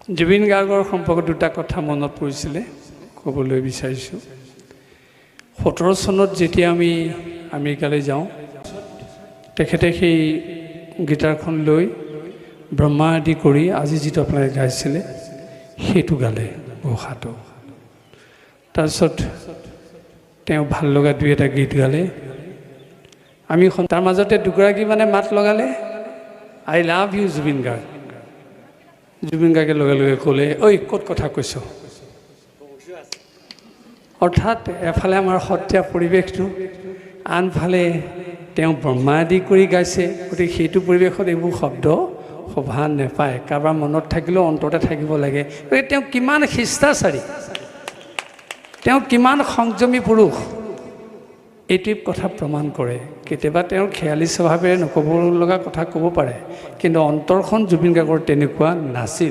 জুবিন গাৰ্গৰ সম্পৰ্কত দুটা কথা মনত পৰিছিলে ক'বলৈ বিচাৰিছোঁ। 17 চনত যেতিয়া আমি আমেৰিকালৈ যাওঁ, তেখেতে সেই গীটাৰখন লৈ ব্ৰহ্মা আদি কৰি আজি যিটো আপোনালোকে গাইছিলে সেইটো গালে ঘোষাটো। তাৰপিছত তেওঁ ভাল লগা দুই এটা গীত গালে। আমি তাৰ মাজতে দুগৰাকী মানে মাত লগালে, I love you Zubeen Garg. Zubeen গাৰ্গে লগে লগে ক'লে, ঐ ক'ত কথা কৈছ। অৰ্থাৎ এফালে আমাৰ সত্ৰীয়া পৰিৱেশটো, আনফালে তেওঁ ব্ৰহ্মা আদি কৰি গাইছে। গতিকে সেইটো পৰিৱেশত এইবোৰ শব্দ শোভা নাপায়। কাৰোবাৰ মনত থাকিলেও অন্তৰতে থাকিব লাগে। গতিকে তেওঁ কিমান শিষ্টাচাৰী, তেওঁ কিমান সংযমী পুৰুষ, এইটোৱে কথা প্ৰমাণ কৰে। কেতিয়াবা তেওঁৰ খেয়ালি স্বভাৱেৰে নক'ব লগা কথা ক'ব পাৰে, কিন্তু অন্তৰখন জুবিন গাৰ্গৰ তেনেকুৱা নাছিল।